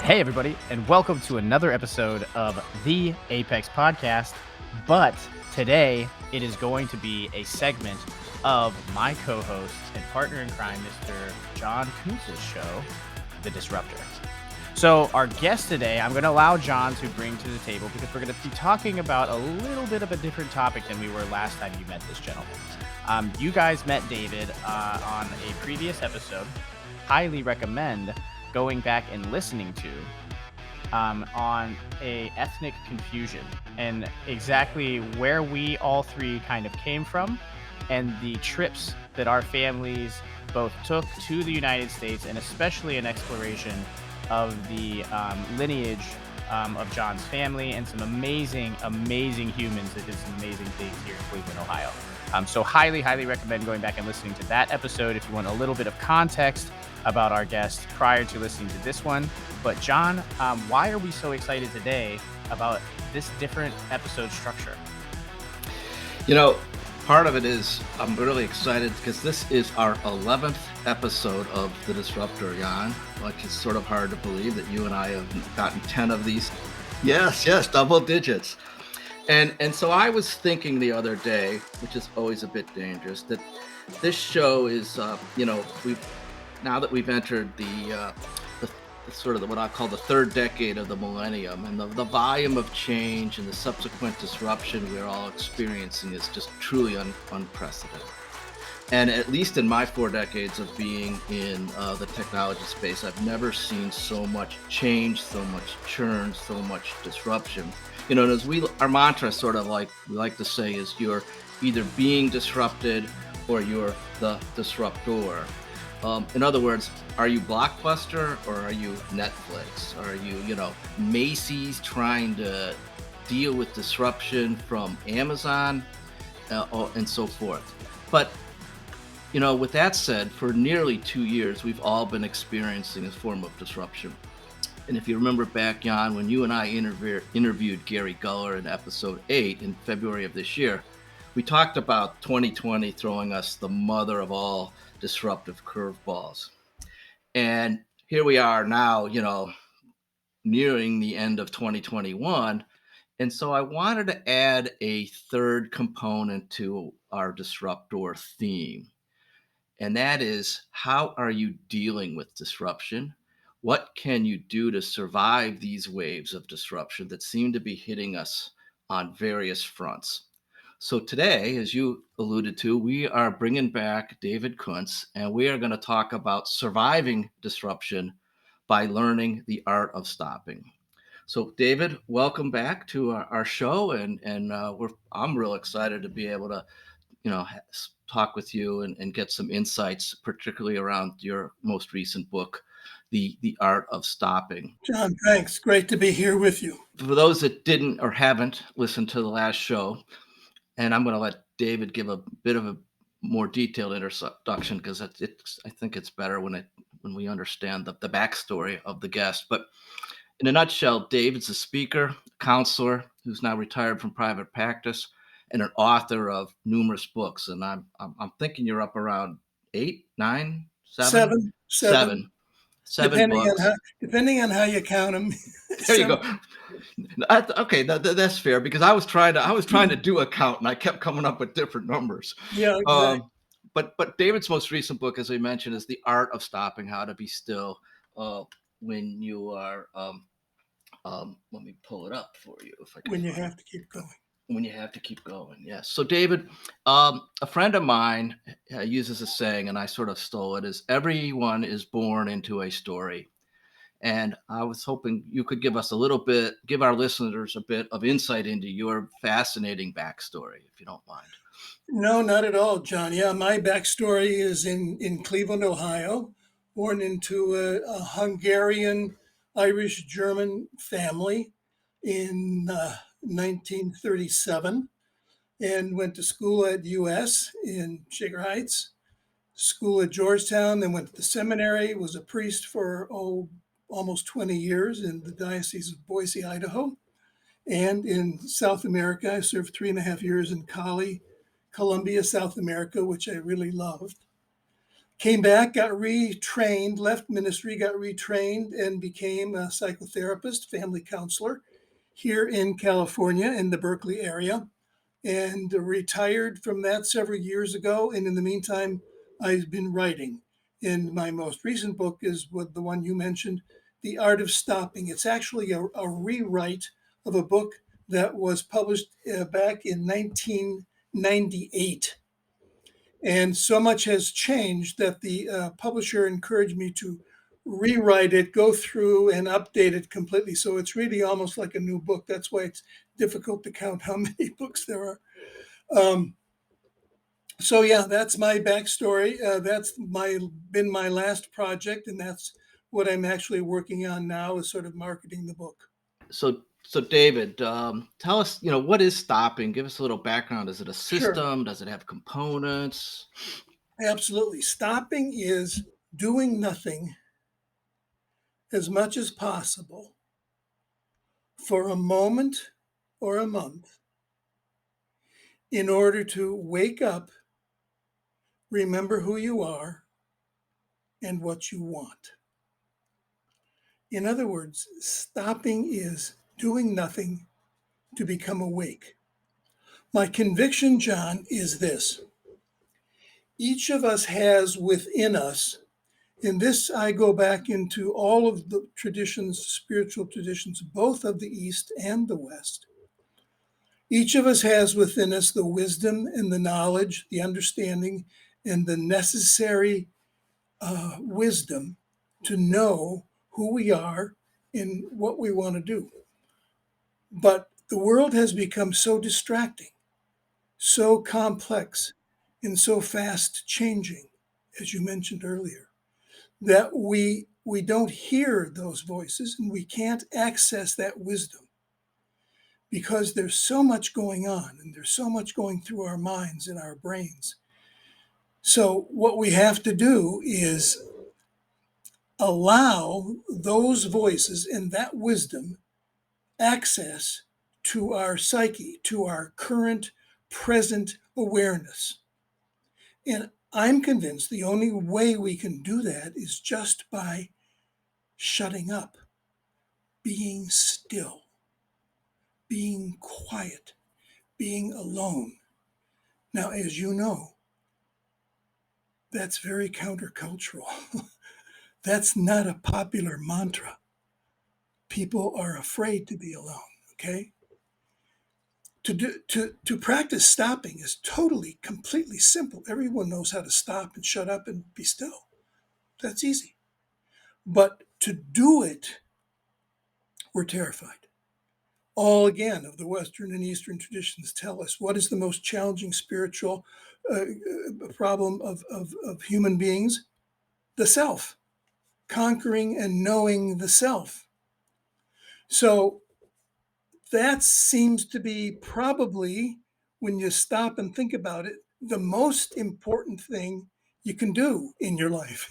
Hey, everybody, and welcome to another episode of the Apex Podcast. But today, it is going to be a segment of my co-host and partner in crime, Mr. John Kuntz's show, The Disruptor. So our guest today, I'm going to allow John to bring to the table because we're going to be talking about a little bit of a different topic than we were last time you met this gentleman. You guys met David on a previous episode. Highly recommend going back and listening to on a ethnic confusion and exactly where we all three kind of came from and the trips that our families both took to the United States, and especially an exploration of the lineage of John's family and some amazing humans that did some amazing things here in Cleveland, Ohio. So highly recommend going back and listening to that episode if you want a little bit of context about our guest prior to listening to this one. But John, why are we so excited today about this different episode structure? You know, part of it is I'm really excited because this is our 11th episode of The Disruptor, Jan, which is sort of hard to believe that you and I have gotten 10 of these. Yes, double digits. And so I was thinking the other day, which is always a bit dangerous, that this show is, now that we've entered the sort of what I call the third decade of the millennium, and the volume of change and the subsequent disruption we're all experiencing is just truly unprecedented. And at least in my 4 decades of being in the technology space, I've never seen so much change, so much churn, so much disruption. You know, as our mantra sort of like we like to say is you're either being disrupted or you're the disruptor. In other words, are you Blockbuster or are you Netflix? Are you, Macy's trying to deal with disruption from Amazon and so forth? But, with that said, for nearly 2 years, we've all been experiencing a form of disruption. And if you remember back, Jan, when you and I interviewed Gary Guller in episode 8 in February of this year, we talked about 2020 throwing us the mother of all disruptive curveballs. And here we are now, nearing the end of 2021. And so I wanted to add a third component to our disruptor theme. And that is, how are you dealing with disruption? What can you do to survive these waves of disruption that seem to be hitting us on various fronts? So today, as you alluded to, we are bringing back David Kundtz, and we are going to talk about surviving disruption by learning the art of stopping. So David, welcome back to our show, and I'm real excited to be able to, talk with you and get some insights, particularly around your most recent book, The Art of Stopping. John, thanks. Great to be here with you. For those that didn't or haven't listened to the last show, and I'm going to let David give a bit of a more detailed introduction because I think it's better when we understand the backstory of the guest. But in a nutshell, David's a speaker, counselor who's now retired from private practice, and an author of numerous books. And I'm thinking you're up around 8, 9, 7? Seven books. Depending on how you count them. There you go. Okay, that's fair because I was trying to do a count and I kept coming up with different numbers. Yeah, exactly. But David's most recent book, as we mentioned, is The Art of Stopping: How to Be Still when you are. Let me pull it up for you if I can. When you have to keep going. When you have to keep going, yes. So David, a friend of mine uses a saying, and I sort of stole it, is everyone is born into a story. And I was hoping you could give our listeners a bit of insight into your fascinating backstory, if you don't mind. No, not at all, John. Yeah, my backstory is in Cleveland, Ohio, born into a Hungarian, Irish, German family in 1937, and went to school at US in Shaker Heights, school at Georgetown, then went to the seminary, was a priest for almost 20 years in the Diocese of Boise, Idaho. And in South America, I served 3.5 years in Cali, Colombia, South America, which I really loved. Came back, got retrained, left ministry, got retrained, and became a psychotherapist, family counselor here in California in the Berkeley area, and retired from that several years ago. And in the meantime, I've been writing. And my most recent book is the one you mentioned, The Art of Stopping. It's actually a rewrite of a book that was published back in 1998. And so much has changed that the publisher encouraged me to rewrite it, go through and update it completely. So it's really almost like a new book. That's why it's difficult to count how many books there are. So yeah, that's my backstory. That's been my last project, and that's what I'm actually working on now, is sort of marketing the book. So David, tell us, what is stopping? Give us a little background. Is it a Sure. system? Does it have components? Absolutely. Stopping is doing nothing as much as possible for a moment or a month in order to wake up, remember who you are, and what you want. In other words, stopping is doing nothing to become awake. My conviction, John, is this. Each of us has within us, and this I go back into all of the traditions, spiritual traditions, both of the East and the West. Each of us has within us the wisdom and the knowledge, the understanding, and the necessary wisdom to know who we are and what we want to do. But the world has become so distracting, so complex, and so fast changing, as you mentioned earlier, that we don't hear those voices and we can't access that wisdom because there's so much going on and there's so much going through our minds and our brains. So what we have to do is allow those voices and that wisdom access to our psyche, to our current, present awareness. And I'm convinced the only way we can do that is just by shutting up, being still, being quiet, being alone. Now, as you know, that's very countercultural. That's not a popular mantra. People are afraid to be alone, okay? To practice stopping is totally, completely simple. Everyone knows how to stop and shut up and be still. That's easy. But to do it, we're terrified. All again of the Western and Eastern traditions tell us what is the most challenging spiritual problem of human beings? The self, conquering and knowing the self. So that seems to be probably, when you stop and think about it, the most important thing you can do in your life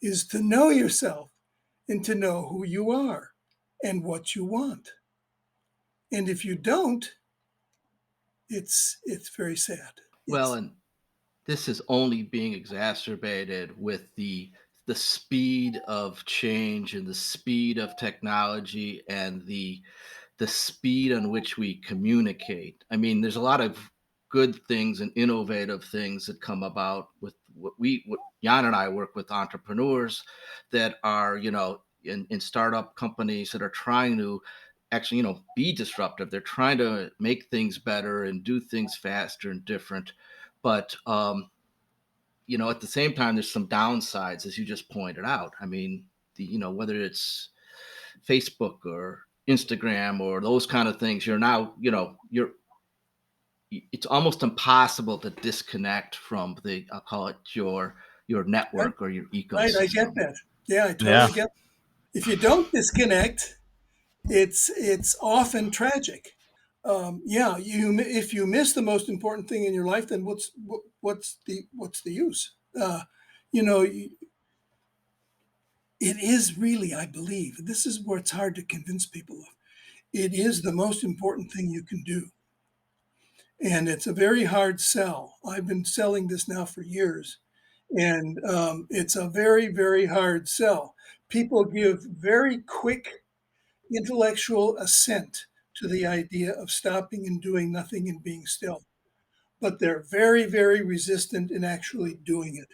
is to know yourself and to know who you are and what you want. And if you don't, it's very sad. Well, and this is only being exacerbated with the speed of change and the speed of technology and the speed on which we communicate. I mean, there's a lot of good things and innovative things that come about with what Jan and I work with entrepreneurs that are, in startup companies that are trying to actually, be disruptive. They're trying to make things better and do things faster and different. But, at the same time, there's some downsides, as you just pointed out. I mean, whether it's Facebook or Instagram or those kind of things, you're now, it's almost impossible to disconnect from I'll call it your network or your ecosystem. Right, I get that. Yeah, I totally get that. If you don't disconnect, it's often tragic. If you miss the most important thing in your life, then what's the use? It is really, I believe, this is where it's hard to convince people of. It is the most important thing you can do. And it's a very hard sell. I've been selling this now for years. And it's a very, very hard sell. People give very quick intellectual assent to the idea of stopping and doing nothing and being still, but they're very, very resistant in actually doing it.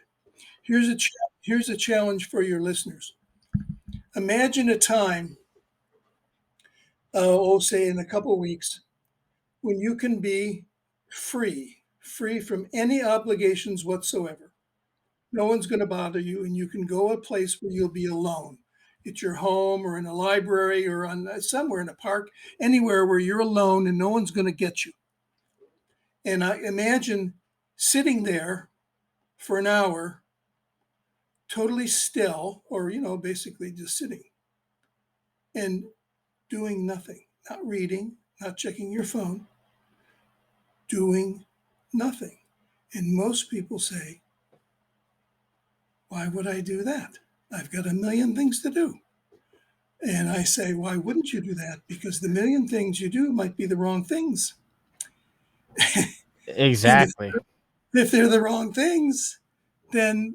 Here's a challenge for your listeners. Imagine a time, say in a couple of weeks, when you can be free from any obligations whatsoever. No one's going to bother you, and you can go a place where you'll be alone. At your home or in a library or on somewhere in a park, anywhere where you're alone and no one's going to get you. And I imagine sitting there for an hour, totally still, or basically just sitting and doing nothing, not reading, not checking your phone, doing nothing. And most people say, why would I do that? I've got a million things to do. And I say, why wouldn't you do that? Because the million things you do might be the wrong things. Exactly. If they're the wrong things, then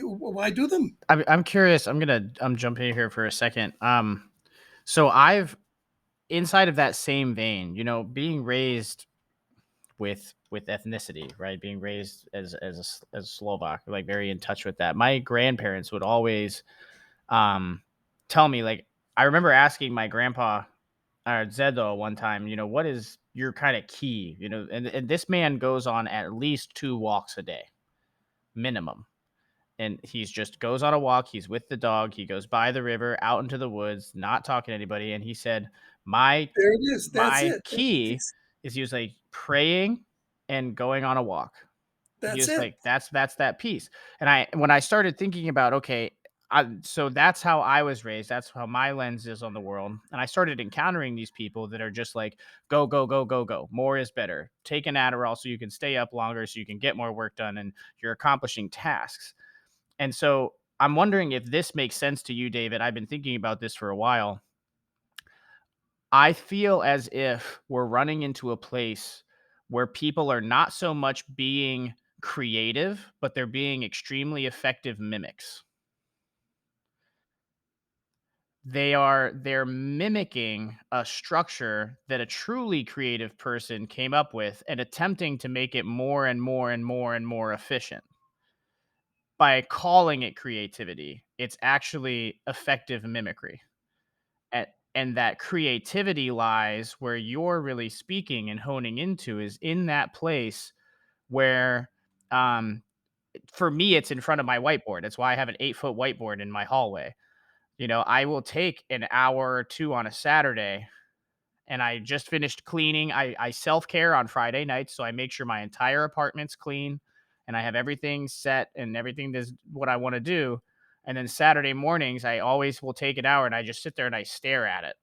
why do them? I'm curious. I'm jumping here for a second. So I've inside of that same vein, being raised with ethnicity, right? Being raised as a Slovak, like very in touch with that. My grandparents would always tell me, like, I remember asking my grandpa or Zedo one time, what is your kind of key, and this man goes on at least 2 walks a day minimum. And he's just goes on a walk. He's with the dog. He goes by the river, out into the woods, not talking to anybody. And he said, my There it is. That's my it. key is he was like praying and going on a walk. He That's was it. like, that's that piece. And when I started thinking about, okay, so that's how I was raised. That's how my lens is on the world. And I started encountering these people that are just like, go, go, go, go, go. More is better. Take an Adderall so you can stay up longer, so you can get more work done, and you're accomplishing tasks. And so I'm wondering if this makes sense to you, David. I've been thinking about this for a while. I feel as if we're running into a place where people are not so much being creative, but they're being extremely effective mimics. They're mimicking a structure that a truly creative person came up with and attempting to make it more and more and more and more efficient. By calling it creativity, it's actually effective mimicry. And that creativity lies where you're really speaking and honing into is in that place where, um, for me, it's in front of my whiteboard. That's why I have an 8-foot whiteboard in my hallway. I will take an hour or two on a Saturday, and I just finished cleaning. I self-care on Friday nights, so I make sure my entire apartment's clean and I have everything set and everything is what I want to do. And then Saturday mornings, I always will take an hour and I just sit there and I stare at it,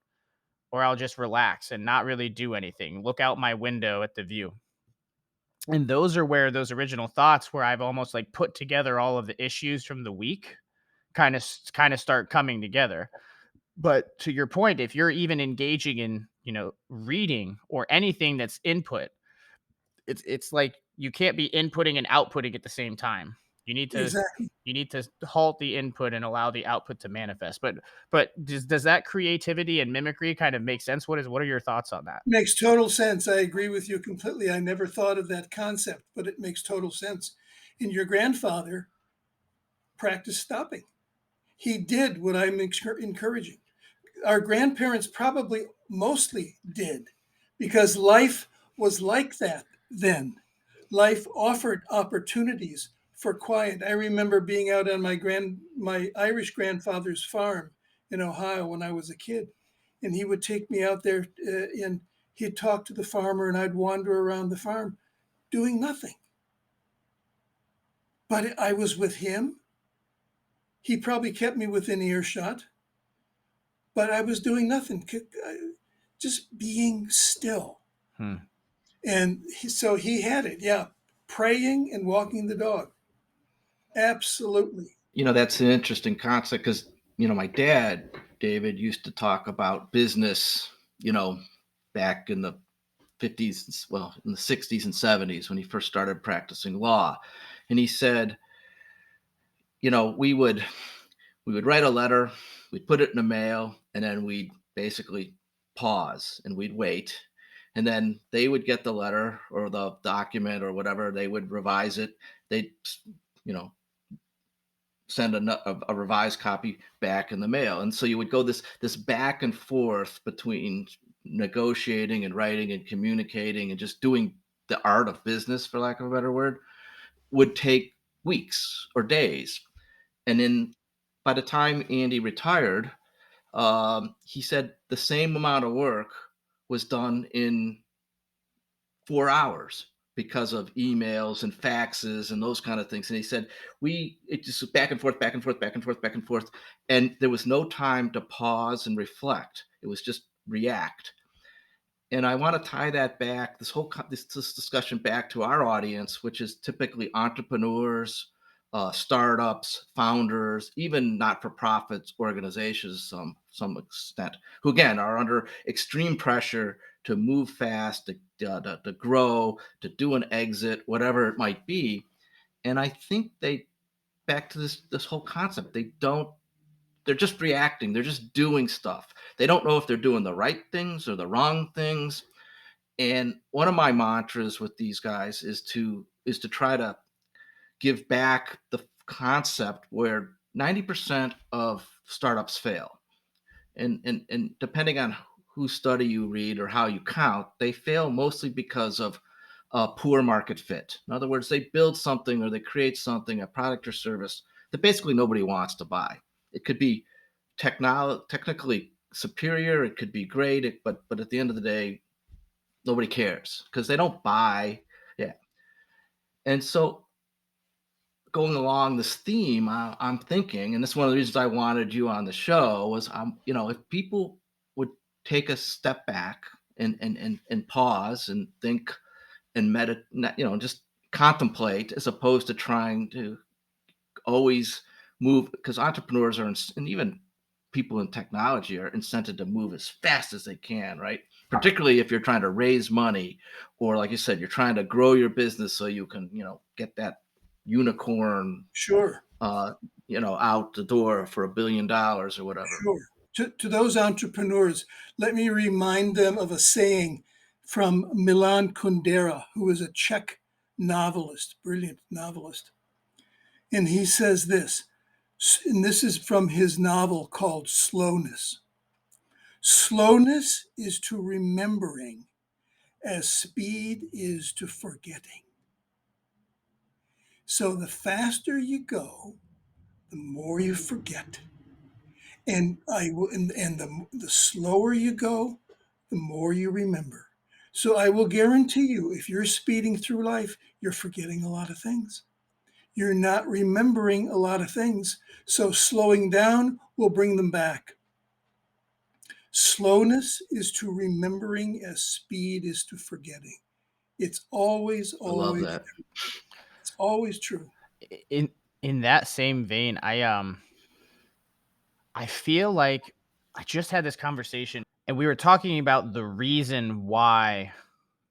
or I'll just relax and not really do anything, look out my window at the view. And those are where those original thoughts, where I've almost like put together all of the issues from the week, kind of start coming together. But to your point, if you're even engaging in, reading or anything that's input, it's like you can't be inputting and outputting at the same time. You need to Exactly. you need to halt the input and allow the output to manifest. But does that creativity and mimicry kind of make sense? What are your thoughts on that? Makes total sense. I agree with you completely. I never thought of that concept, but it makes total sense. And your grandfather practiced stopping. He did what I'm encouraging. Our grandparents probably mostly did, because life was like that then. Life offered opportunities for quiet. I remember being out on my Irish grandfather's farm in Ohio when I was a kid, and he would take me out there, and he'd talk to the farmer, and I'd wander around the farm doing nothing. But I was with him. He probably kept me within earshot, but I was doing nothing, just being still. Hmm. And so he had it, yeah, praying and walking the dog. Absolutely. That's an interesting concept because, my dad, David, used to talk about business, back in the 50s, well, in the 60s and 70s when he first started practicing law. And he said, we would write a letter, we'd put it in the mail, and then we'd basically pause and we'd wait. And then they would get the letter or the document or whatever, they would revise it. They'd, you know, send a revised copy back in the mail. And so you would go this back and forth between negotiating and writing and communicating and just doing the art of business, for lack of a better word, would take weeks or days. And then by the time Andy retired, he said the same amount of work was done in 4 hours because of emails and faxes and those kind of things. And he said, it just back and forth, back and forth, back and forth, back and forth. And there was no time to pause and reflect. It was just react. And I want to tie that back, this discussion back to our audience, which is typically entrepreneurs, startups, founders, even not-for-profits organizations, some extent, who again are under extreme pressure to move fast, to grow, to do an exit, whatever it might be. And I think back to this whole concept, they're just reacting. They're just doing stuff. They don't know if they're doing the right things or the wrong things. And one of my mantras with these guys is to try to give back the concept where 90% of startups fail. And depending on whose study you read or how you count, they fail mostly because of poor market fit. In other words, they build something or they create something, a product or service that basically nobody wants to buy. It could be technically superior, it could be great, but at the end of the day, nobody cares because they don't buy. Yeah. And so going along this theme, I'm thinking, and this is one of the reasons I wanted you on the show, was if people would take a step back and pause and think and meditate, just contemplate, as opposed to trying to always move, because entrepreneurs are, and even people in technology are incented to move as fast as they can, right? Particularly if you're trying to raise money, or like you said, you're trying to grow your business so you can, get that unicorn, Sure. out the door for $1 billion or whatever. Sure. To those entrepreneurs, let me remind them of a saying from Milan Kundera, who is a Czech novelist, brilliant novelist. And he says this, and this is from his novel called Slowness. Slowness is to remembering as speed is to forgetting. So the faster you go, the more you forget. And the slower you go, the more you remember. So I will guarantee you, if you're speeding through life, you're forgetting a lot of things. You're not remembering a lot of things. So slowing down will bring them back. Slowness is to remembering as speed is to forgetting. It's always I love that. True. It's always true. In that same vein, I feel like I just had this conversation and we were talking about the reason why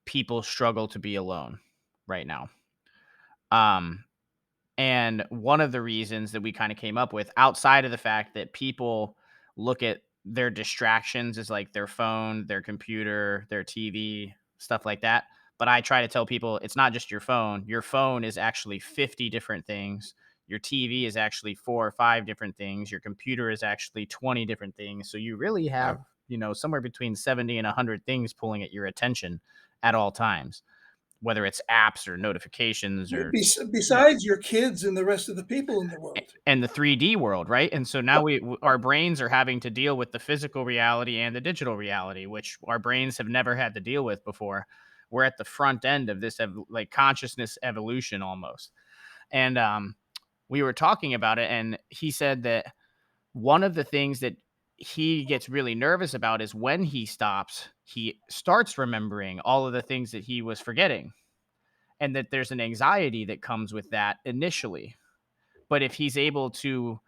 people struggle to be alone right now. And one of the reasons that we kind of came up with, outside of the fact that people look at their distractions as like their phone, their computer, their TV, stuff like that. But I try to tell people it's not just your phone. Your phone is actually 50 different things. Your TV is actually 4 or 5 different things. Your computer is actually 20 different things. So you really have, somewhere between 70 and 100 things pulling at your attention at all times, whether it's apps or notifications or besides your kids and the rest of the people in the world and the 3D world, right? And so now our brains are having to deal with the physical reality and the digital reality, which our brains have never had to deal with before. We're at the front end of this like consciousness evolution almost. And we were talking about it, and he said that one of the things that he gets really nervous about is when he stops, he starts remembering all of the things that he was forgetting, and that there's an anxiety that comes with that initially. But if he's able to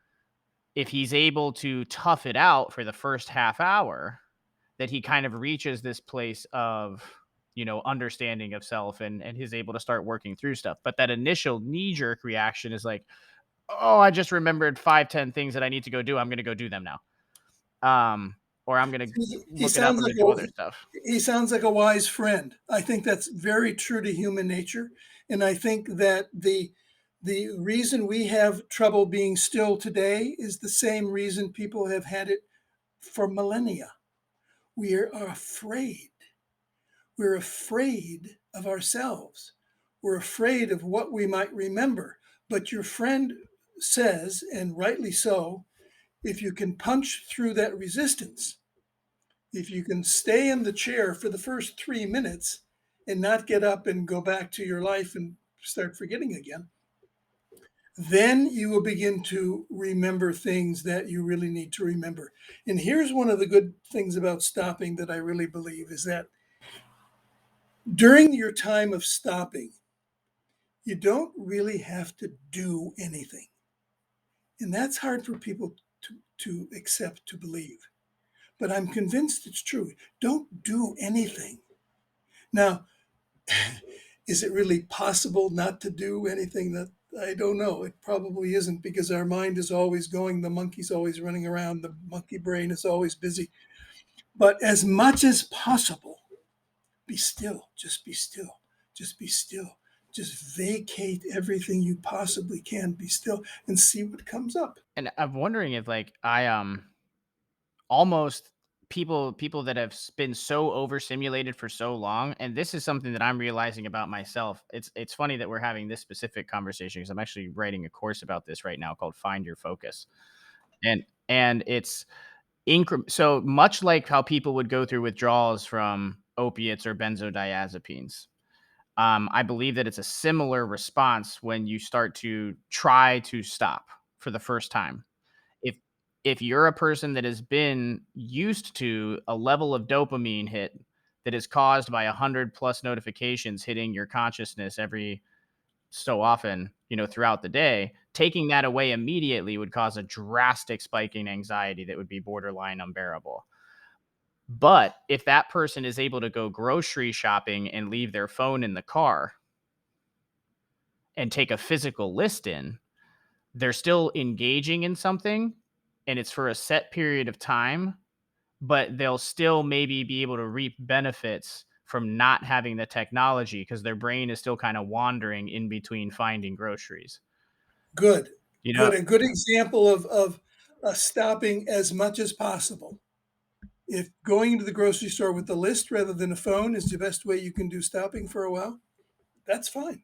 tough it out for the first half hour, that he kind of reaches this place of, understanding of self and is able to start working through stuff. But that initial knee-jerk reaction is like, oh, I just remembered 5-10 things that I need to go do. I'm going to go do them now. Or I'm going to He look it up. sounds I'm like going to do other stuff. he sounds like a wise friend. I think that's very true to human nature, and I think that the reason we have trouble being still today is the same reason people have had it for millennia. We are afraid. We're afraid of ourselves. We're afraid of what we might remember. But your friend says, and rightly so, if you can punch through that resistance, if you can stay in the chair for the first 3 minutes and not get up and go back to your life and start forgetting again, then you will begin to remember things that you really need to remember. And here's one of the good things about stopping that I really believe is that during your time of stopping, you don't really have to do anything. And that's hard for people to accept, to believe. But I'm convinced it's true. Don't do anything. Now, is it really possible not to do anything? That I don't know. It probably isn't, because our mind is always going. The monkey's always running around. The monkey brain is always busy. But as much as possible, be still. Just be still. Just be still. Just vacate everything you possibly can. Be still and see what comes up. And I'm wondering if like I almost people that have been so overstimulated for so long, and this is something that I'm realizing about myself. It's funny that we're having this specific conversation because I'm actually writing a course about this right now called Find Your Focus. And it's so much like how people would go through withdrawals from opiates or benzodiazepines. I believe that it's a similar response when you start to try to stop for the first time. If if you're a person that has been used to a level of dopamine hit that is caused by 100 plus notifications hitting your consciousness every so often, throughout the day, taking that away immediately would cause a drastic spike in anxiety that would be borderline unbearable. But if that person is able to go grocery shopping and leave their phone in the car and take a physical list in, they're still engaging in something and it's for a set period of time, but they'll still maybe be able to reap benefits from not having the technology because their brain is still kind of wandering in between finding groceries. Good. You know, Good. A good example of stopping as much as possible. If going into the grocery store with a list rather than a phone is the best way you can do stopping for a while, that's fine.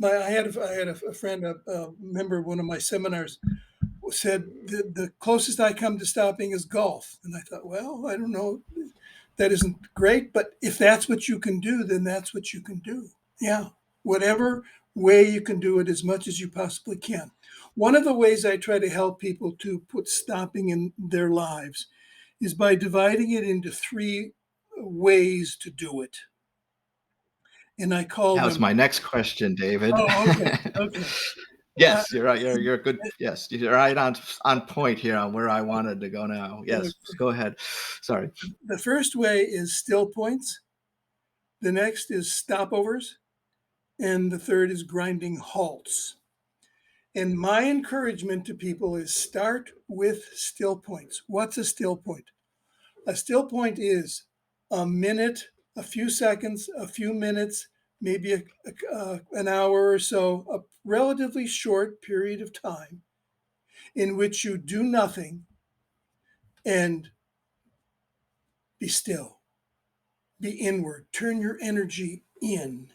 I had a friend, a member of one of my seminars, said the closest I come to stopping is golf, and I thought, well, I don't know, that isn't great, but if that's what you can do, then that's what you can do. Yeah, whatever way you can do it, as much as you possibly can. One of the ways I try to help people to put stopping in their lives is by dividing it into 3 ways to do it. And I call That was them, my next question, David. oh, okay, okay. Uh, Yes, you're right. You're good. Yes, you're right on point here on where I wanted to go now. Yes, go ahead. Sorry. the first way is still points. The next is stopovers. And the third is grinding halts. And my encouragement to people is start with still points. What's a still point? A still point is a minute, a few seconds, a few minutes, maybe an hour or so, a relatively short period of time in which you do nothing and be still, be inward, turn your energy in,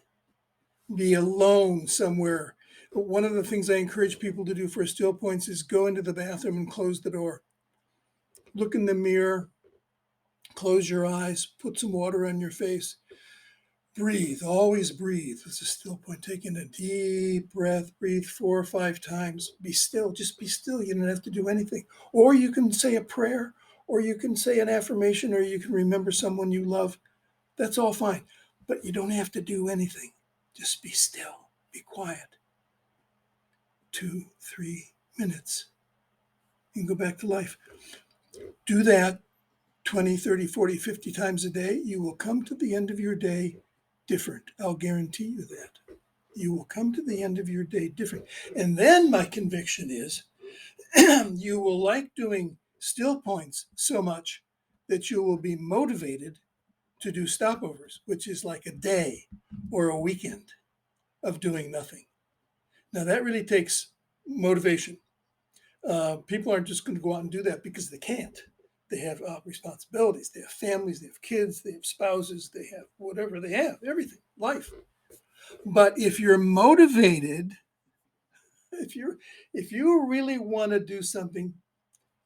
be alone somewhere. One of the things I encourage people to do for still points is go into the bathroom and close the door. Look in the mirror, close your eyes, put some water on your face. Breathe, always breathe. It's a still point. Taking a deep breath, breathe 4 or 5 times. Be still, just be still. You don't have to do anything. Or you can say a prayer, or you can say an affirmation, or you can remember someone you love. That's all fine. But you don't have to do anything. Just be still, be quiet. 2, 3 minutes. You can go back to life. Do that 20, 30, 40, 50 times a day. You will come to the end of your day different. I'll guarantee you that. You will come to the end of your day different. And then my conviction is you will like doing still points so much that you will be motivated to do stopovers, which is like a day or a weekend of doing nothing. Now, that really takes motivation. People aren't just going to go out and do that because they can't. They have responsibilities, they have families, they have kids, they have spouses, they have whatever they have, everything, life. But if you're motivated, if you really want to do something,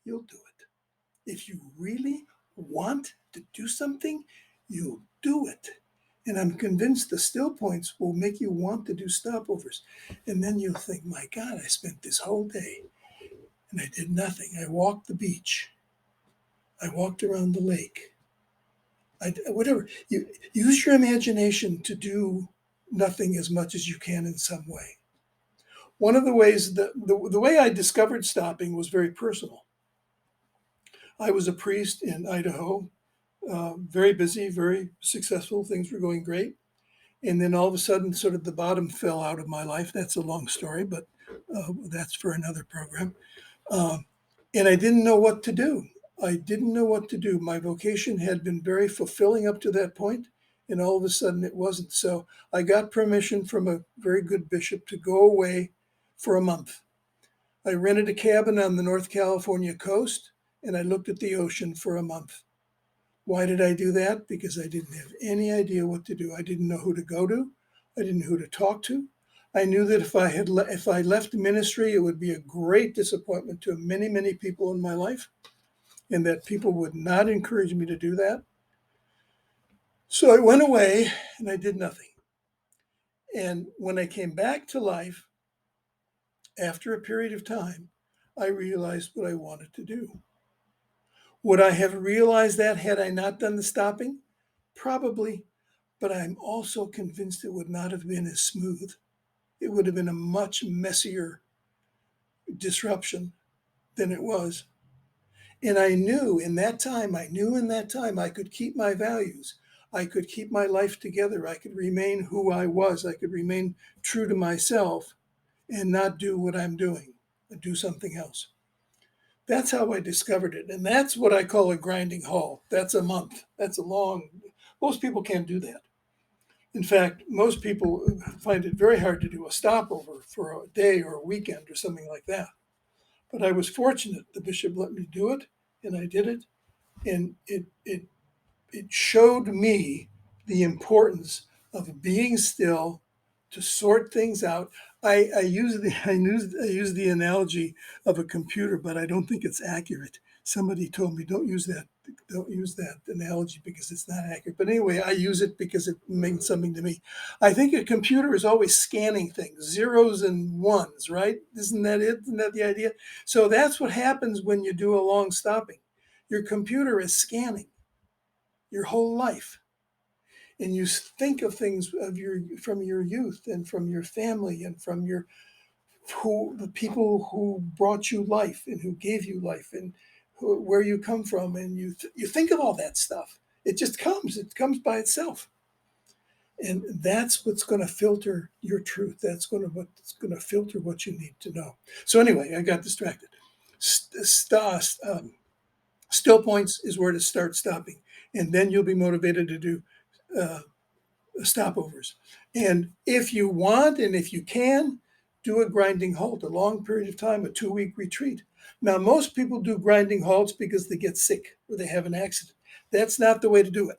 you'll do it. If you really want to do something, you'll do it. And I'm convinced the still points will make you want to do stopovers. And then you'll think, my God, I spent this whole day and I did nothing. I walked the beach. I walked around the lake. Whatever. You use your imagination to do nothing as much as you can in some way. One of the ways that the way I discovered stopping was very personal. I was a priest in Idaho, very busy, very successful. Things were going great. And then all of a sudden, sort of the bottom fell out of my life. That's a long story, but that's for another program. And I didn't know what to do. I didn't know what to do. My vocation had been very fulfilling up to that point, and all of a sudden it wasn't. So I got permission from a very good bishop to go away for a month. I rented a cabin on the North California coast, and I looked at the ocean for a month. Why did I do that? Because I didn't have any idea what to do. I didn't know who to go to. I didn't know who to talk to. I knew that if I left ministry, it would be a great disappointment to many, many people in my life, and that people would not encourage me to do that. So I went away and I did nothing. And when I came back to life, after a period of time, I realized what I wanted to do. Would I have realized that had I not done the stopping? Probably, but I'm also convinced it would not have been as smooth. It would have been a much messier disruption than it was. And I knew in that time I could keep my values. I could keep my life together. I could remain who I was. I could remain true to myself and not do what I'm doing, do something else. That's how I discovered it. And that's what I call a grinding halt. That's a month. That's a long, most people can't do that. In fact, most people find it very hard to do a stopover for a day or a weekend or something like that. But I was fortunate. The bishop let me do it, and I did it. And it showed me the importance of being still to sort things out. I use the analogy of a computer, but I don't think it's accurate. Somebody told me don't use that analogy because it's not accurate. But anyway, I use it because it means something to me. I think a computer is always scanning things, zeros and ones, right? Isn't that it? Isn't that the idea? So that's what happens when you do a long stopping. Your computer is scanning your whole life. And you think of things from your youth and from your family and from the people who brought you life and who gave you life and where you come from, and you think of all that stuff. It just comes. It comes by itself, and that's what's going to filter your truth. That's what's going to filter what you need to know. So anyway, I got distracted. Still points is where to start stopping, and then you'll be motivated to do stopovers. And if you want, and if you can, do a grinding halt, a long period of time, a 2-week retreat. Now, most people do grinding halts because they get sick or they have an accident. That's not the way to do it.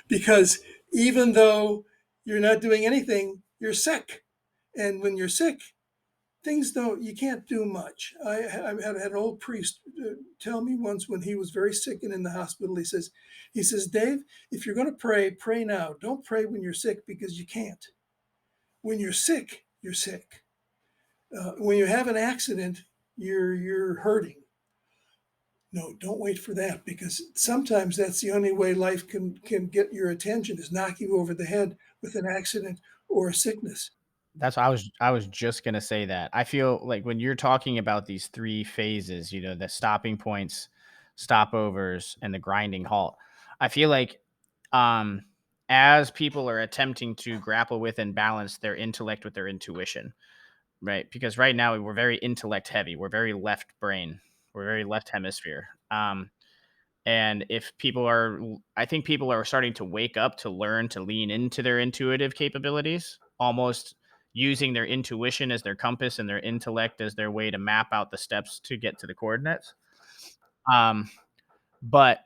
Because even though you're not doing anything, you're sick. And when you're sick, you can't do much. I had an old priest tell me once when he was very sick and in the hospital, he says, Dave, if you're going to pray now. Don't pray when you're sick because you can't. When you're sick, you're sick. When you have an accident, you're hurting. No, don't wait for that, because sometimes that's the only way life can get your attention, is knock you over the head with an accident or a sickness. That's what I was just gonna say that. I feel like when you're talking about these 3 phases, the stopping points, stopovers, and the grinding halt, I feel like, um, as people are attempting to grapple with and balance their intellect with their intuition, right? Because right now we're very intellect heavy. We're very left brain. We're very left hemisphere. And if people are, I think people are starting to wake up to learn to lean into their intuitive capabilities, almost using their intuition as their compass and their intellect as their way to map out the steps to get to the coordinates. Um, but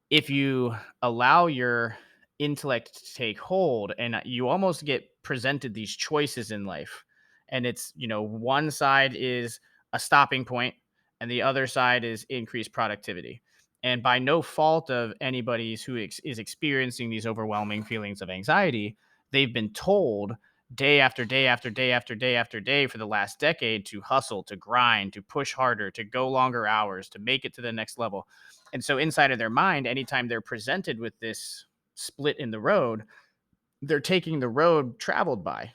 if you allow your intellect to take hold, and you almost get presented these choices in life, and it's, one side is a stopping point and the other side is increased productivity, and by no fault of anybody's who is experiencing these overwhelming feelings of anxiety, they've been told day after day after day after day after day for the last decade to hustle, to grind, to push harder, to go longer hours, to make it to the next level. And so inside of their mind, anytime they're presented with this split in the road, they're taking the road traveled by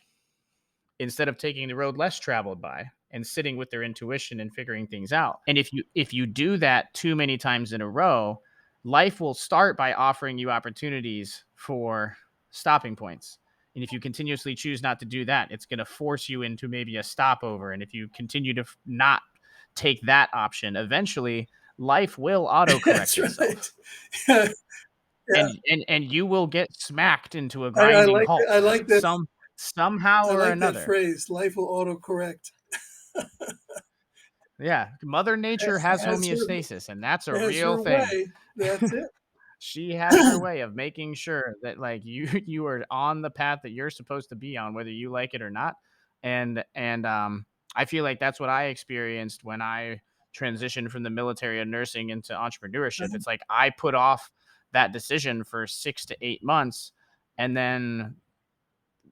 instead of taking the road less traveled by and sitting with their intuition and figuring things out. And if you do that too many times in a row, life will start by offering you opportunities for stopping points. And if you continuously choose not to do that, it's going to force you into maybe a stopover. And if you continue to not take that option, eventually life will autocorrect That's itself. right. Yeah. And you will get smacked into a I grinding like halt I like that. somehow I or like that another. phrase. Life will autocorrect. Yeah, Mother Nature has Has her homeostasis, and that's a has real her thing. way. That's it. She has her way of making sure that, like, you are on the path that you're supposed to be on, whether you like it or not. And I feel like that's what I experienced when I transitioned from the military and nursing into entrepreneurship. It's like I put off that decision for 6 to 8 months, and then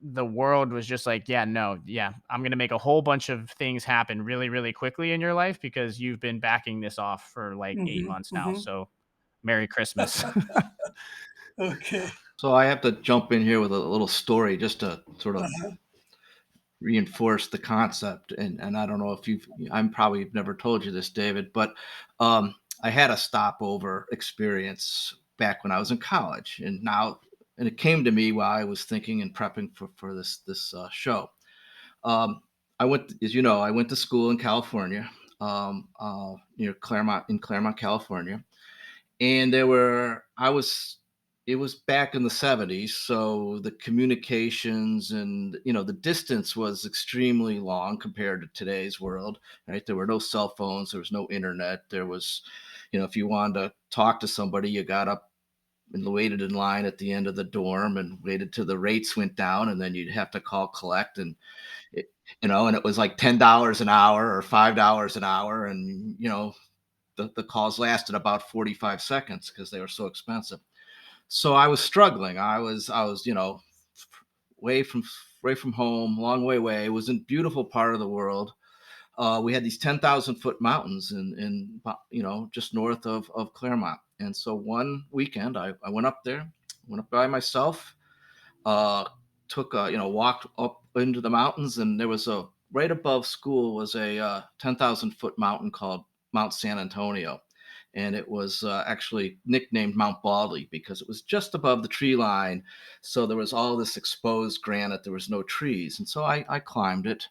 the world was just like, yeah, no, yeah, I'm going to make a whole bunch of things happen really, really quickly in your life because you've been backing this off for like 8 months now. So Merry Christmas. Okay. So I have to jump in here with a little story just to sort of Uh-huh. reinforce the concept. And I don't know if I'm probably never told you this, David, but I had a stopover experience back when I was in college, and it came to me while I was thinking and prepping for this show. Um, as you know, I went to school in California, near Claremont, California, and it was back in the 70s, so the communications and the distance was extremely long compared to today's world, right? There were no cell phones, there was no internet. There was, if you wanted to talk to somebody, you got up and waited in line at the end of the dorm and waited till the rates went down, and then you'd have to call collect, and it, and it was like $10 an hour or $5 an hour, and the calls lasted about 45 seconds because they were so expensive. So I was struggling. I was way from way from home, long way away. It was a beautiful part of the world. We had these 10,000-foot mountains in just north of Claremont. And so one weekend I went up there, went up by myself, uh, walked up into the mountains, and there was right above school was a 10,000-foot mountain called Mount San Antonio. And it was actually nicknamed Mount Baldy because it was just above the tree line. So there was all this exposed granite. There was no trees. And so I climbed it,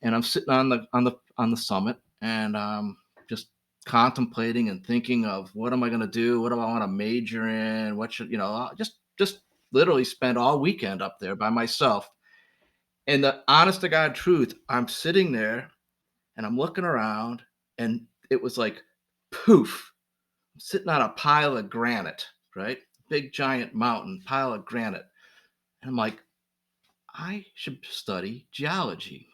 and I'm sitting on the summit, and just contemplating and thinking of what am I going to do? What do I want to major in? What should, just literally spend all weekend up there by myself. And the honest to God truth, I'm sitting there and I'm looking around, and it was like poof, I'm sitting on a pile of granite, right? Big giant mountain, pile of granite. And I'm like, I should study geology.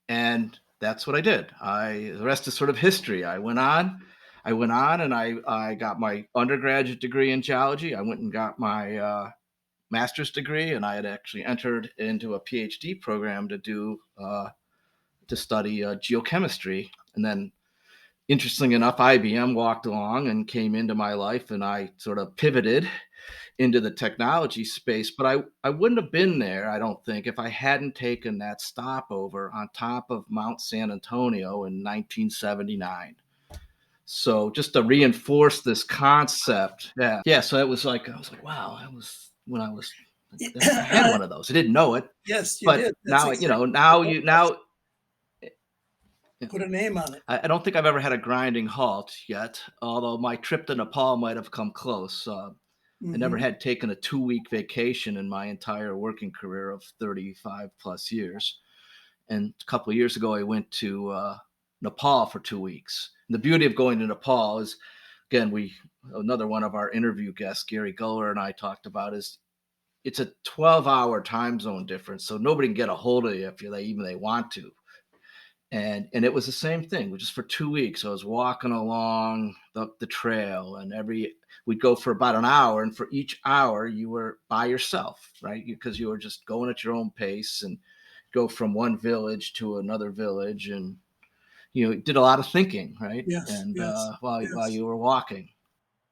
And that's what I did. The rest is sort of history. I went on and I got my undergraduate degree in geology. I went and got my master's degree, and I had actually entered into a PhD program to study geochemistry. And then, interestingly enough, IBM walked along and came into my life, and I sort of pivoted into the technology space. But I wouldn't have been there, I don't think, if I hadn't taken that stopover on top of Mount San Antonio in 1979. So just to reinforce this concept, yeah. So it was like I was like, wow, that was when I was, I had one of those. I didn't know it, Yes, you but did. That's now, exactly now what it you, was. now Put a name on it. I don't think I've ever had a grinding halt yet, although my trip to Nepal might have come close. I never Hmm. had taken a 2-week vacation in my entire working career of 35 plus years. And a couple of years ago, I went to Nepal for 2 weeks. And the beauty of going to Nepal is, again, another one of our interview guests, Gary Guller, and I talked about is it's a 12-hour time zone difference, so nobody can get a hold of you if they want to. And it was the same thing, just for 2 weeks. I was walking along the trail, and we'd go for about an hour, and for each hour you were by yourself, right? Because you were just going at your own pace and go from one village to another village, and did a lot of thinking, right? Yes, And yes, while yes. you were walking.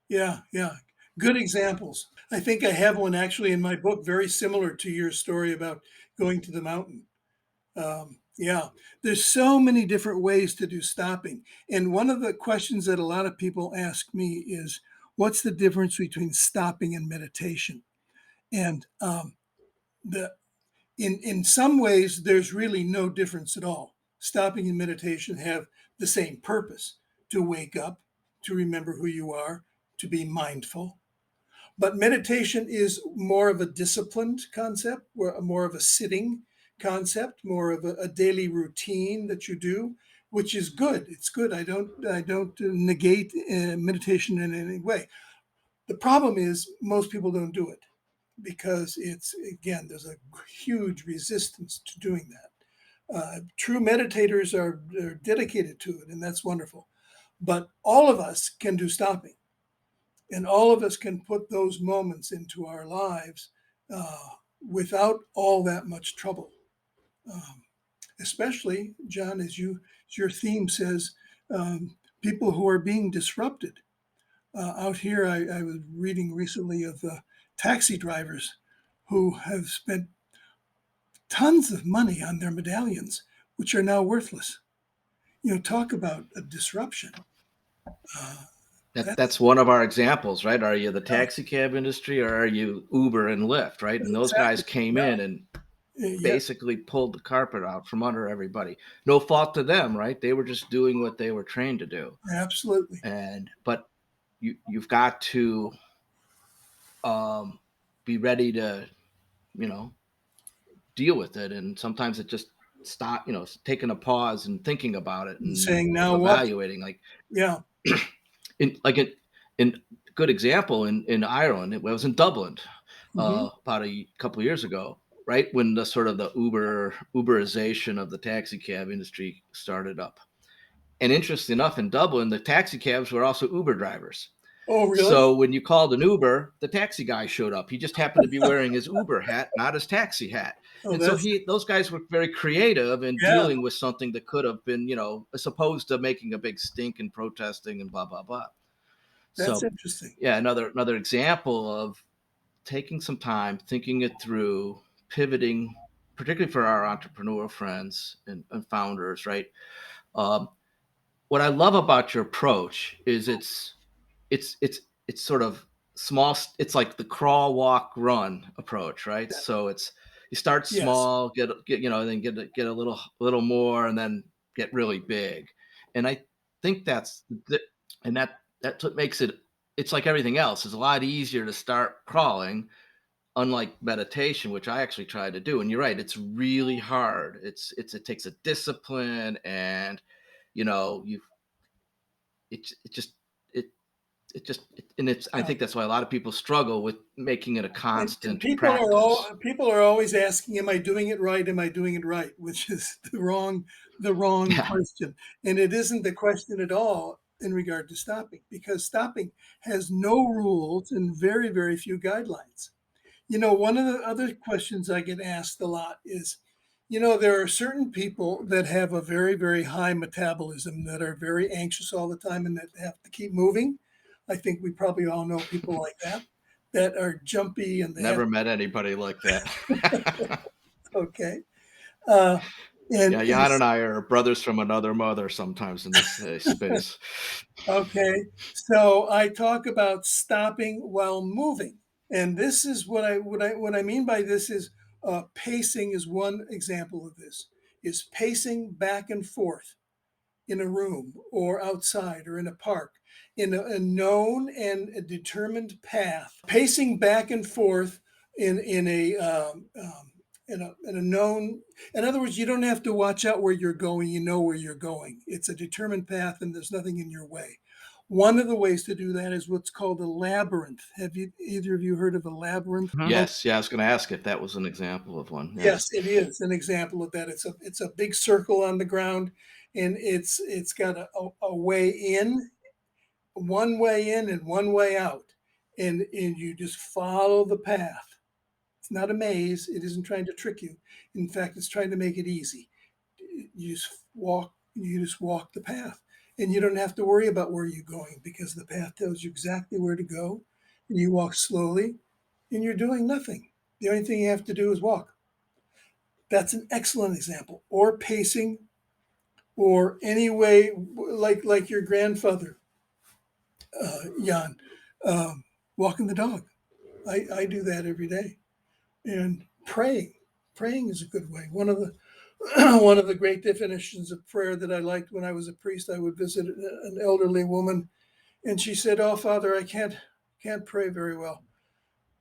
Yeah, yeah. Good examples. I think I have one actually in my book, very similar to your story about going to the mountain. Yeah, there's so many different ways to do stopping. And one of the questions that a lot of people ask me is, what's the difference between stopping and meditation? And the in some ways, there's really no difference at all. Stopping and meditation have the same purpose: to wake up, to remember who you are, to be mindful. But meditation is more of a disciplined concept, more of a sitting concept, more of a daily routine that you do, which is good. It's good. I don't negate meditation in any way. The problem is most people don't do it because there's a huge resistance to doing that. True meditators are dedicated to it, and that's wonderful. But all of us can do stopping. And all of us can put those moments into our lives without all that much trouble. Um, Especially, John, as your theme says, people who are being disrupted. Out here, I was reading recently of taxi drivers who have spent tons of money on their medallions, which are now worthless. Talk about a disruption. Uh, That's one of our examples, right? Are you the yeah, taxi cab industry, or are you Uber and Lyft, right? And those guys exactly. came Yeah, in and yeah, basically pulled the carpet out from under everybody. No fault to them, right? They were just doing what they were trained to do. absolutely. But you've got to be ready to, you know, deal with it. And sometimes it just taking a pause and thinking about it and Saying now what? evaluating, Yeah. in like in good example in Ireland. It was in Dublin Hmm. about a couple of years ago, right when the sort of the Uberization of the taxi cab industry started up. And interesting enough, in Dublin, the taxi cabs were also Uber drivers. Oh, really? So when you called an Uber, the taxi guy showed up. He just happened to be wearing his Uber hat, not his taxi hat. Oh, And so that's those guys were very creative in yeah, dealing with something that could have been, as opposed to making a big stink and protesting and blah blah blah. that's So, interesting. yeah, another example of taking some time, thinking it through, pivoting, particularly for our entrepreneurial friends and founders, right? Um, what I love about your approach is it's sort of small. It's like the crawl, walk, run approach, right? So you start Yes. small, then get a little more, and then get really big. And I think that's what makes it. It's like everything else. It's a lot easier to start crawling, unlike meditation, which I actually tried to do. And you're right, it's really hard. It takes a discipline, and you know you it just it and it's I Yeah. think that's why a lot of people struggle with making it a And constant practice. people are always asking, "Am I doing it right? Am I doing it right?" Which is the wrong Yeah, question. And it isn't the question at all in regard to stopping, because stopping has no rules and very, very few guidelines. One of the other questions I get asked a lot is, there are certain people that have a very, very high metabolism, that are very anxious all the time and that have to keep moving. I think we probably all know people like that are jumpy and they have, never met anybody like that. okay. Uh, Yeah, and Jan and I are brothers from another mother sometimes in this space. okay. So I talk about stopping while moving. And this is what I mean by this is pacing is one example of this, is pacing back and forth in a room or outside or in a park in a known and a determined path, pacing back and forth in a known. In other words, you don't have to watch out where you're going. You know where you're going. It's a determined path, and there's nothing in your way. One of the ways to do that is what's called a labyrinth. Have you either of you heard of a labyrinth? Yes, I was going to ask if that was an example of one. Yes, it is an example of that. It's a big circle on the ground, and it's got a way in, one way in and one way out, and you just follow the path. It's not a maze. It isn't trying to trick you. In fact, it's trying to make it easy. You just walk the path, and you don't have to worry about where you're going because the path tells you exactly where to go, and you walk slowly, and you're doing nothing. The only thing you have to do is walk. That's an excellent example. Or pacing, or any way, like your grandfather, Jan, walking the dog. I do that every day. And praying is a good way. One of the one of the great definitions of prayer that I liked when I was a priest, I would visit an elderly woman, and she said, "Oh, Father, I can't pray very well."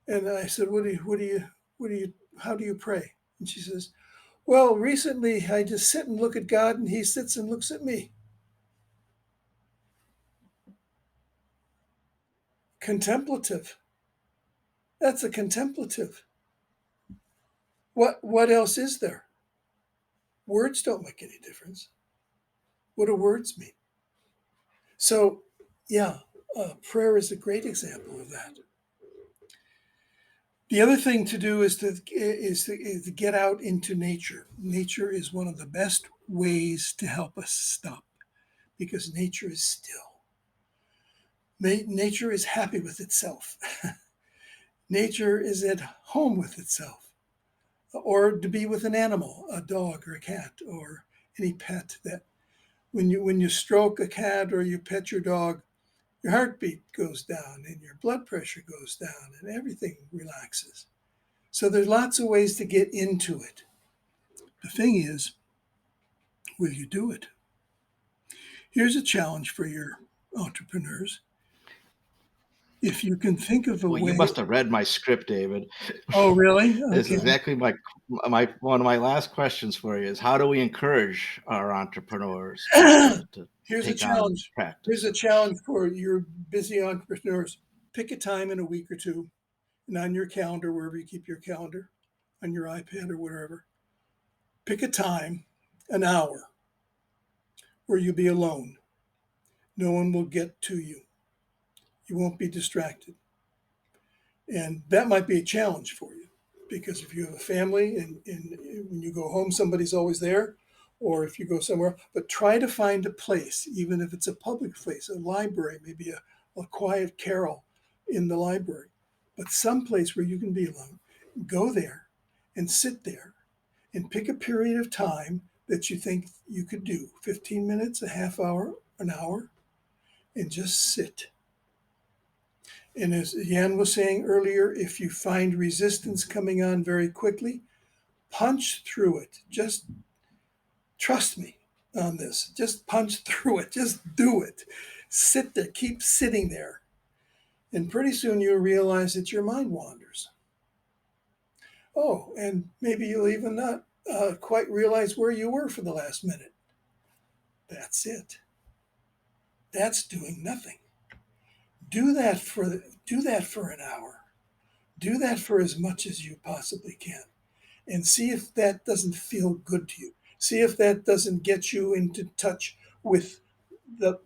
And I said, how do you pray?" And she says, "Well, recently I just sit and look at God, and He sits and looks at me." Contemplative. That's a contemplative. What else is there? Words don't make any difference. What do words mean? So, yeah, prayer is a great example of that. The other thing to do is to get out into nature. Nature is one of the best ways to help us stop, because nature is still. Nature is happy with itself. Nature is at home with itself. Or to be with an animal, a dog or a cat or any pet, that when you stroke a cat or you pet your dog, your heartbeat goes down and your blood pressure goes down and everything relaxes. So there's lots of ways to get into it. The thing is, will you do it? Here's a challenge for your entrepreneurs. If you can think of a Well, way. you must have read my script, David. Oh, really? This Okay. is exactly my one of my last questions for you is, how do we encourage our entrepreneurs to Here's a take on challenge. practice? Here's a challenge for your busy entrepreneurs. Pick a time in a week or two, and on your calendar, wherever you keep your calendar, on your iPad or wherever, pick a time, an hour, where you'll be alone. No one will get to you. You won't be distracted. And that might be a challenge for you, because if you have a family and when you go home, somebody's always there, or if you go somewhere, but try to find a place, even if it's a public place, a library, maybe a quiet carol in the library, but some place where you can be alone. Go there and sit there and pick a period of time that you think you could do, 15 minutes, a half hour, an hour, and just sit. And as Jan was saying earlier, if you find resistance coming on very quickly, punch through it. Just trust me on this. Just punch through it. Just do it. Sit there. Keep sitting there. And pretty soon you'll realize that your mind wanders. Oh, and maybe you'll even not quite realize where you were for the last minute. That's it. That's doing nothing. Do that for an hour. Do that for as much as you possibly can, and see if that doesn't feel good to you. See if that doesn't get you into touch with the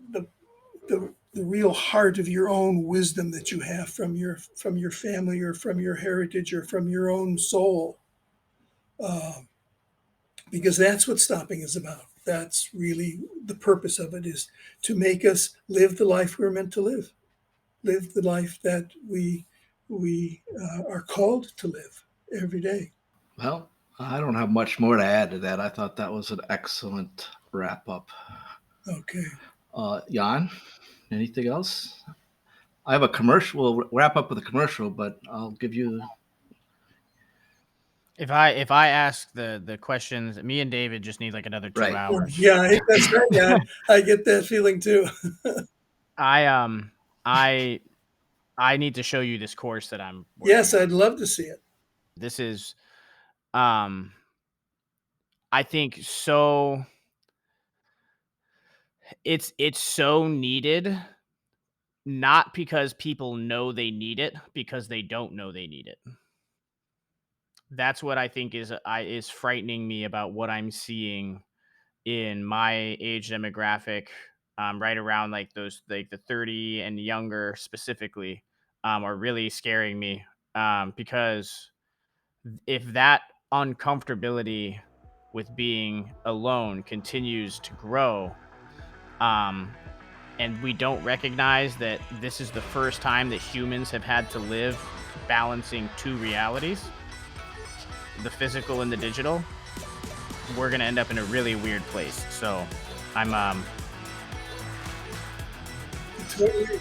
real heart of your own wisdom that you have from your family or from your heritage or from your own soul, because that's what stopping is about. That's really the purpose of it, is to make us live the life we're meant to live. Live the life that we are called to live every day. Well, I don't have much more to add to that. I thought that was an excellent wrap up. Okay. Jan, anything else? I have a commercial. We'll wrap up with a commercial, but I'll give you. If I ask the questions, me and David just need like another 2 Right. hours. Yeah, that's right. Yeah, I get that feeling too. I need to show you this course that I'm working Yes, on. I'd love to see it. This is I think so it's so needed, not because people know they need it, because they don't know they need it. That's what I think is frightening me about what I'm seeing in my age demographic, right around like those, like the 30 and younger specifically, are really scaring me, because if that uncomfortability with being alone continues to grow, and we don't recognize that this is the first time that humans have had to live balancing 2 realities, the physical and the digital, we're going to end up in a really weird place. So I'm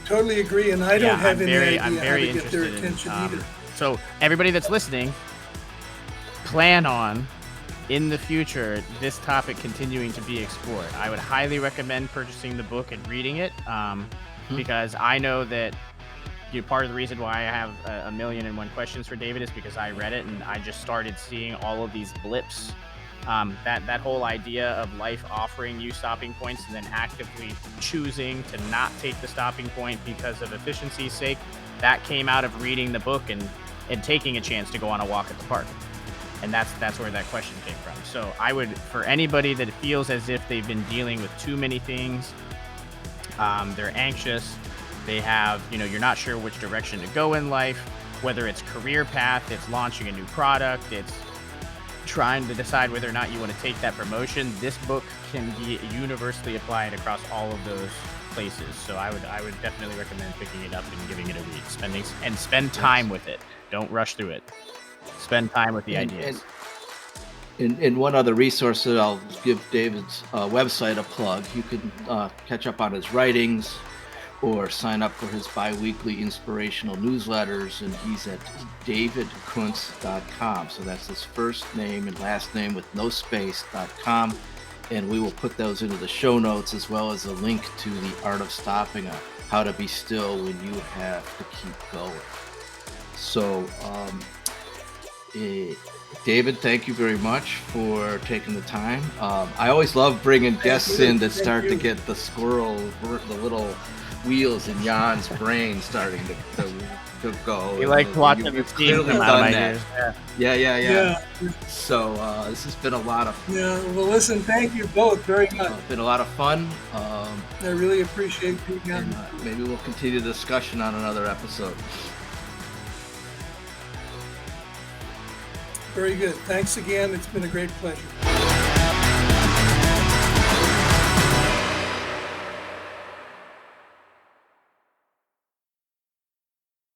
Totally agree, and I don't have any idea I'm very how to get their interested attention either. So everybody that's listening, plan on in the future this topic continuing to be explored. I would highly recommend purchasing the book and reading it, because I know that part of the reason why I have a million and one questions for David is because I read it and I just started seeing all of these blips. That whole idea of life offering you stopping points and then actively choosing to not take the stopping point because of efficiency's sake, that came out of reading the book and taking a chance to go on a walk at the park. And that's where that question came from. So I would, for anybody that feels as if they've been dealing with too many things, they're anxious, they have, you're not sure which direction to go in life, whether it's career path, it's launching a new product, it's trying to decide whether or not you want to take that promotion, this book can be universally applied across all of those places. So I would definitely recommend picking it up and giving it a read, spend time with it. Don't rush through it. Spend time with the ideas. And one other resource that I'll give David's website a plug. You can catch up on his writings or sign up for his bi-weekly inspirational newsletters, and he's at davidkundtz.com. So that's his first name and last name with no space.com. And we will put those into the show notes, as well as a link to The Art of Stopping, how to be still when you have to keep going. So, David, thank you very much for taking the time. I always love bringing guests in that start to get the little wheels in Jan's brain starting to go. You like watching the steam come out of my ears. Yeah. So this has been a lot of fun. Yeah, well, listen, thank you both very much. It's been a lot of fun. I really appreciate being on. Maybe we'll continue the discussion on another episode. Very good. Thanks again. It's been a great pleasure.